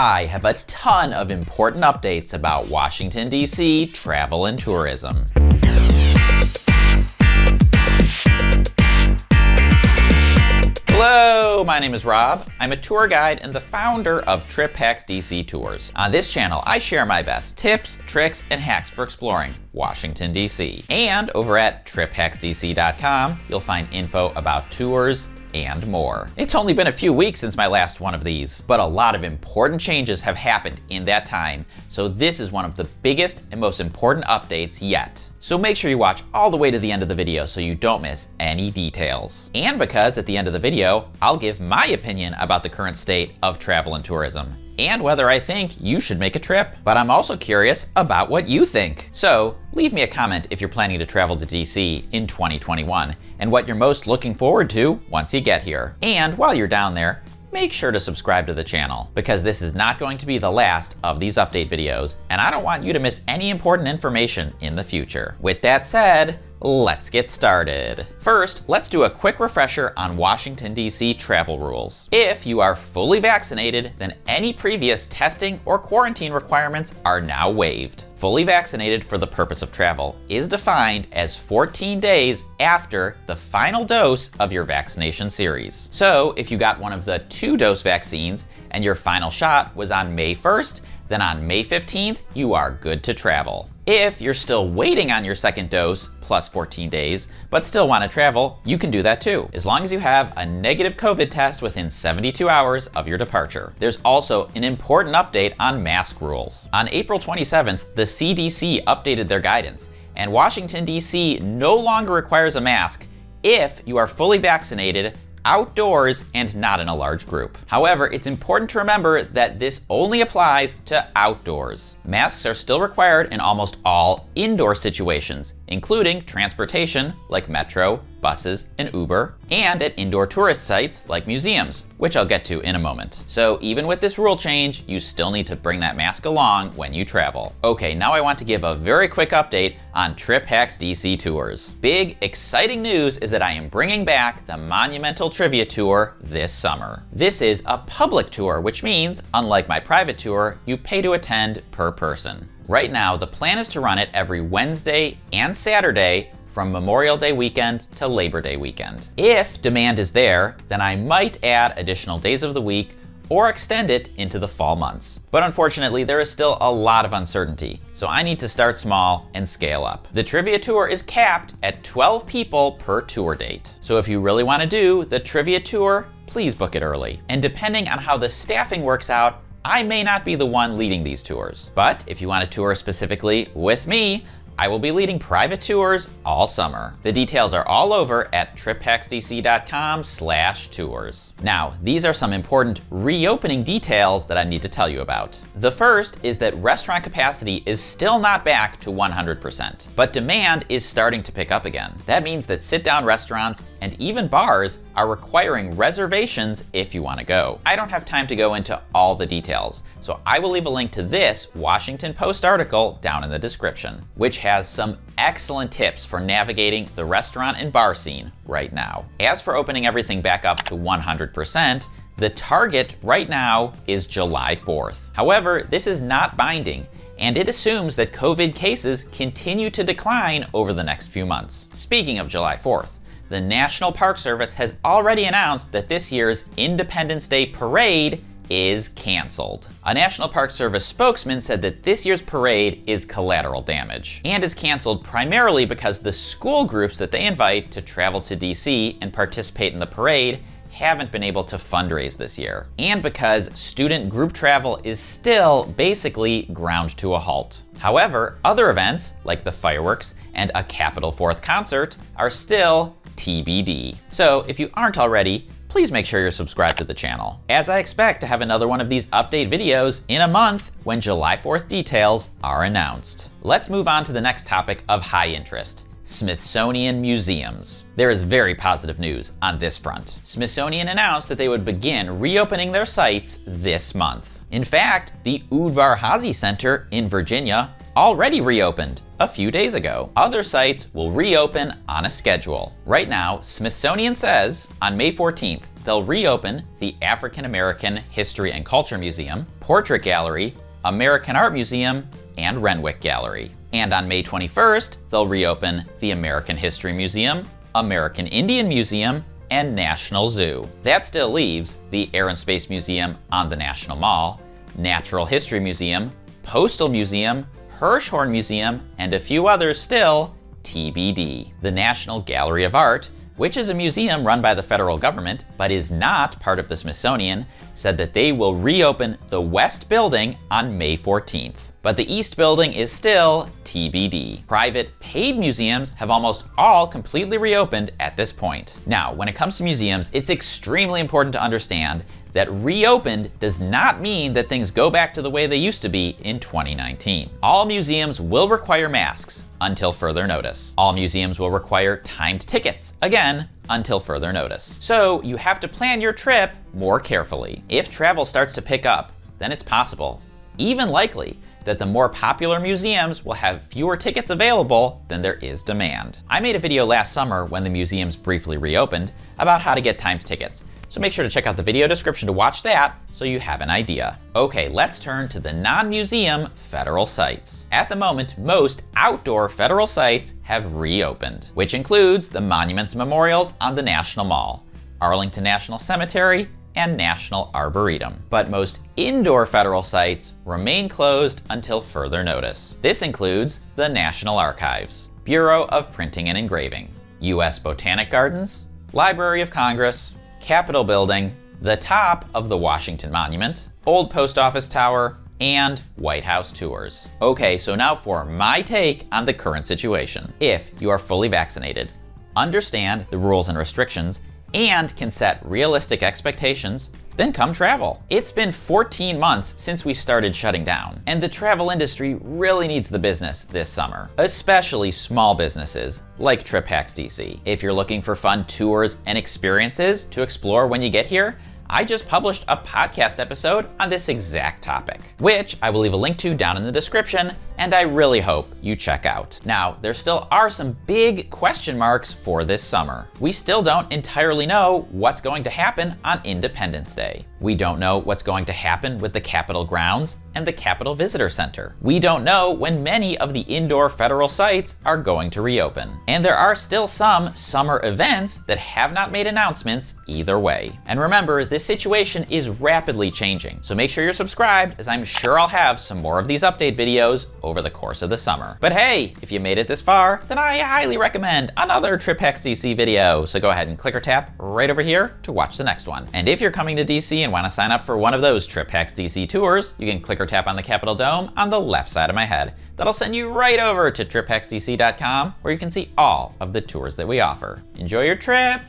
I have a ton of important updates about Washington, D.C. travel and tourism. Hello, my name is Rob. I'm a tour guide and the founder of Trip Hacks DC Tours. On this channel, I share my best tips, tricks, and hacks for exploring Washington, D.C. And over at triphacksdc.com, you'll find info about tours and more. It's only been a few weeks since my last one of these, but a lot of important changes have happened in that time, so this is one of the biggest and most important updates yet. So make sure you watch all the way to the end of the video so you don't miss any details. And because at the end of the video, I'll give my opinion about the current state of travel and tourism, and whether I think you should make a trip. But I'm also curious about what you think. So leave me a comment if you're planning to travel to DC in 2021 and what you're most looking forward to once you get here. And while you're down there, make sure to subscribe to the channel because this is not going to be the last of these update videos, and I don't want you to miss any important information in the future. With that said, let's get started. First, let's do a quick refresher on Washington, D.C. travel rules. If you are fully vaccinated, then any previous testing or quarantine requirements are now waived. Fully vaccinated for the purpose of travel is defined as 14 days after the final dose of your vaccination series. So if you got one of the 2-dose vaccines and your final shot was on May 1st, then on May 15th, you are good to travel. If you're still waiting on your second dose plus 14 days, but still want to travel, you can do that too, as long as you have a negative COVID test within 72 hours of your departure. There's also an important update on mask rules. On April 27th, the CDC updated their guidance, and Washington, D.C. no longer requires a mask if you are fully vaccinated, outdoors, and not in a large group. However, it's important to remember that this only applies to outdoors. Masks are still required in almost all indoor situations, including transportation like metro, buses, and Uber, and at indoor tourist sites like museums, which I'll get to in a moment. So even with this rule change, you still need to bring that mask along when you travel. Okay, now I want to give a very quick update on Trip Hacks DC Tours. Big, exciting news is that I am bringing back the Monumental Trivia Tour this summer. This is a public tour, which means, unlike my private tour, you pay to attend per person. Right now, the plan is to run it every Wednesday and Saturday from Memorial Day weekend to Labor Day weekend. If demand is there, then I might add additional days of the week or extend it into the fall months. But unfortunately, there is still a lot of uncertainty, so I need to start small and scale up. The trivia tour is capped at 12 people per tour date. So if you really want to do the trivia tour, please book it early. And depending on how the staffing works out, I may not be the one leading these tours. But if you want to tour specifically with me, I will be leading private tours all summer. The details are all over at triphacksdc.com/tours. Now, these are some important reopening details that I need to tell you about. The first is that restaurant capacity is still not back to 100%, but demand is starting to pick up again. That means that sit-down restaurants and even bars are requiring reservations if you want to go. I don't have time to go into all the details, so I will leave a link to this Washington Post article down in the description, which has some excellent tips for navigating the restaurant and bar scene right now. As for opening everything back up to 100%, the target right now is July 4th. However, this is not binding, and it assumes that COVID cases continue to decline over the next few months. Speaking of July 4th, the National Park Service has already announced that this year's Independence Day parade is canceled. A National Park Service spokesman said that this year's parade is collateral damage and is canceled primarily because the school groups that they invite to travel to DC and participate in the parade haven't been able to fundraise this year, and because student group travel is still basically ground to a halt. However, other events like the fireworks and a Capitol 4th concert are still TBD. So if you aren't already, please make sure you're subscribed to the channel, as I expect to have another one of these update videos in a month when July 4th details are announced. Let's move on to the next topic of high interest: Smithsonian museums. There is very positive news on this front. Smithsonian announced that they would begin reopening their sites this month. In fact, the Udvar Hazy Center in Virginia already reopened a few days ago. Other sites will reopen on a schedule. Right now, Smithsonian says on May 14th, they'll reopen the African American History and Culture Museum, Portrait Gallery, American Art Museum, and Renwick Gallery. And on May 21st, they'll reopen the American History Museum, American Indian Museum, and National Zoo. That still leaves the Air and Space Museum on the National Mall, Natural History Museum, Postal Museum, Hirshhorn Museum, and a few others still TBD. The National Gallery of Art, which is a museum run by the federal government but is not part of the Smithsonian, said that they will reopen the West Building on May 14th. But the East Building is still TBD. Private paid museums have almost all completely reopened at this point. Now, when it comes to museums, it's extremely important to understand that reopened does not mean that things go back to the way they used to be in 2019. All museums will require masks until further notice. All museums will require timed tickets, again, until further notice. So you have to plan your trip more carefully. If travel starts to pick up, then it's possible, even likely, that the more popular museums will have fewer tickets available than there is demand. I made a video last summer when the museums briefly reopened about how to get timed tickets, so make sure to check out the video description to watch that so you have an idea. Okay, let's turn to the non-museum federal sites. At the moment, most outdoor federal sites have reopened, which includes the monuments and memorials on the National Mall, Arlington National Cemetery, and National Arboretum. But most indoor federal sites remain closed until further notice. This includes the National Archives, Bureau of Printing and Engraving, U.S. Botanic Gardens, Library of Congress, Capitol Building, the top of the Washington Monument, Old Post Office Tower, and White House tours. Okay, so now for my take on the current situation. If you are fully vaccinated, understand the rules and restrictions, and can set realistic expectations, then come travel. It's been 14 months since we started shutting down, and the travel industry really needs the business this summer, especially small businesses like TripHacks DC. If you're looking for fun tours and experiences to explore when you get here, I just published a podcast episode on this exact topic, which I will leave a link to down in the description, and I really hope you check out. Now, there still are some big question marks for this summer. We still don't entirely know what's going to happen on Independence Day. We don't know what's going to happen with the Capitol grounds and the Capitol Visitor Center. We don't know when many of the indoor federal sites are going to reopen. And there are still some summer events that have not made announcements either way. And remember, this situation is rapidly changing, so make sure you're subscribed, as I'm sure I'll have some more of these update videos over the course of the summer. But hey, if you made it this far, then I highly recommend another TripHacks DC video, so go ahead and click or tap right over here to watch the next one. And if you're coming to DC and want to sign up for one of those TripHacks DC tours, you can click or tap on the Capitol Dome on the left side of my head. That'll send you right over to triphacksdc.com, where you can see all of the tours that we offer. Enjoy your trip!